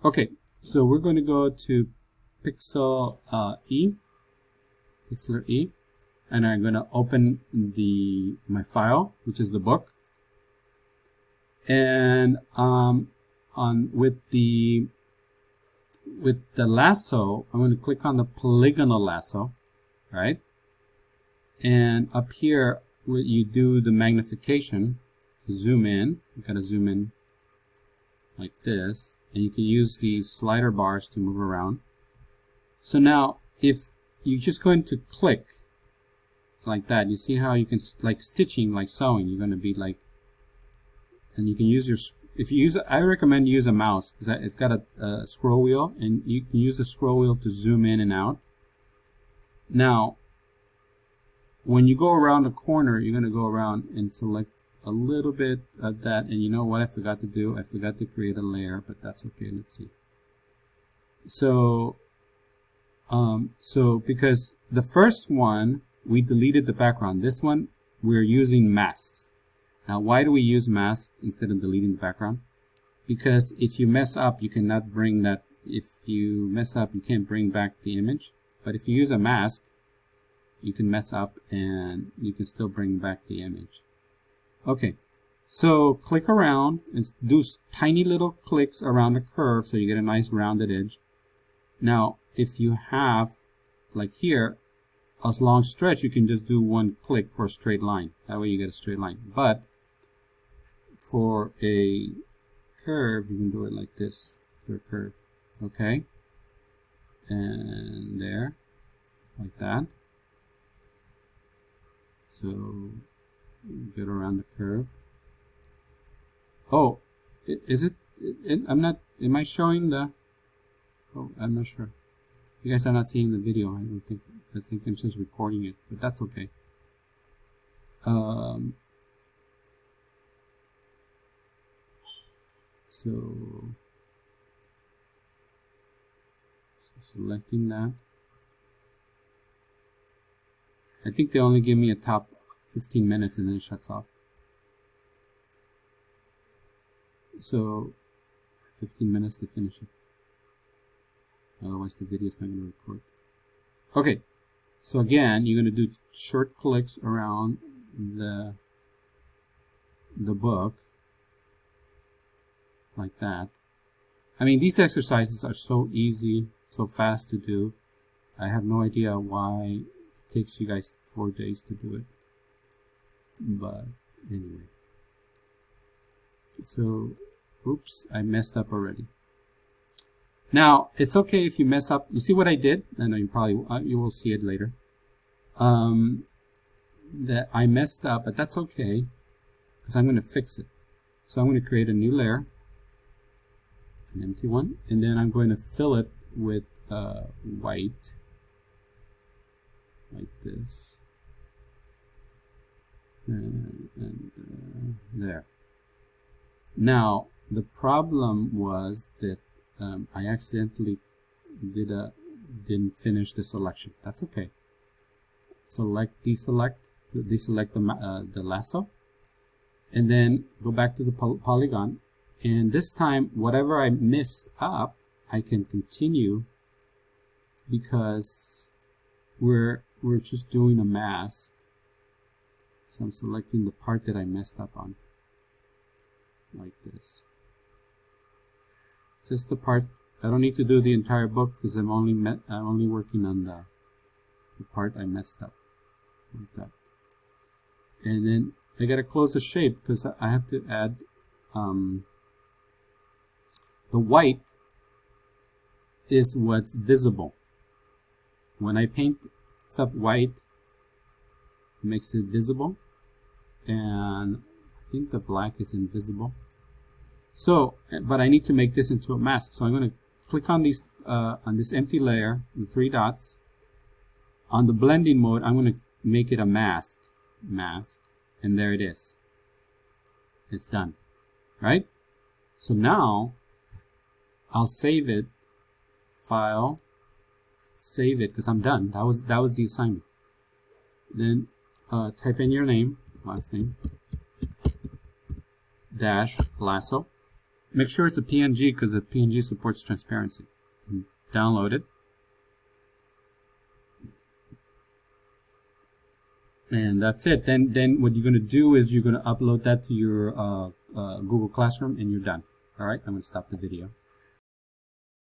Okay, so we're going to go to Pixel Pixel E, and I'm going to open my file, which is the book, and with the lasso, I'm going to click on the polygonal lasso, right? And up here, when you do the magnification, zoom in. You got to zoom in like this, and you can use these slider bars to move around. So now, if you're just going to click like that, you see how you can, like stitching, like sewing, you're going to be like, and you can use your, if you use, I recommend use a mouse because it's got a scroll wheel, and you can use the scroll wheel to zoom in and out. Now, when you go around the corner, you're going to go around and select a little bit of that, and you know what I forgot to do? I forgot to create a layer, but that's okay. Let's see. So because the first one, we deleted the background. This one, we're using masks. Now, why do we use masks instead of deleting the background? Because if you mess up, you cannot bring that. If you mess up, you can't bring back the image. But if you use a mask, you can mess up and you can still bring back the image. Okay, so click around and do tiny little clicks around the curve so you get a nice rounded edge. Now, if you have, like here, a long stretch, you can just do one click for a straight line. That way you get a straight line. But for a curve, you can do it like this for a curve. Okay, and there, like that. So get around the curve. Oh, is it? I'm not. Am I showing the? Oh, I'm not sure. You guys are not seeing the video. I don't think. I think I'm just recording it, but that's okay. So selecting that. I think they only give me a top 15 minutes and then it shuts off. So 15 minutes to finish it. Otherwise the video is not going to record. Okay, so again, you're going to do short clicks around the book like that. I mean, these exercises are so easy, so fast to do. I have no idea why it takes you guys 4 days to do it. But anyway, so oops, I messed up already. Now it's okay if you mess up. You see what I did? I know you probably you will see it later. That I messed up, but that's okay because I'm going to fix it. So I'm going to create a new layer, an empty one, and then I'm going to fill it with white, like this. And there. Now the problem was that I accidentally didn't finish the selection. That's okay. Deselect the lasso, and then go back to the polygon. And this time, whatever I messed up, I can continue because we're just doing a mask. So I'm selecting the part that I messed up on, like this. Just the part. I don't need to do the entire book because I'm only working on the part I messed up, like that. And then I gotta close the shape because I have to add the white is what's visible. When I paint stuff white, it makes it visible, and I think the black is invisible. So, but I need to make this into a mask. So I'm going to click on these on this empty layer, the 3 dots. On the blending mode, I'm going to make it a mask, and there it is. It's done, right? So now I'll save it, file, save it because I'm done. That was the assignment. Then type in your name, last name, dash lasso, Make sure it's a PNG because the PNG supports transparency. Download it. And that's it. Then what you're going to do is you're going to upload that to your Google Classroom, and you're done. All right, I'm going to stop the video.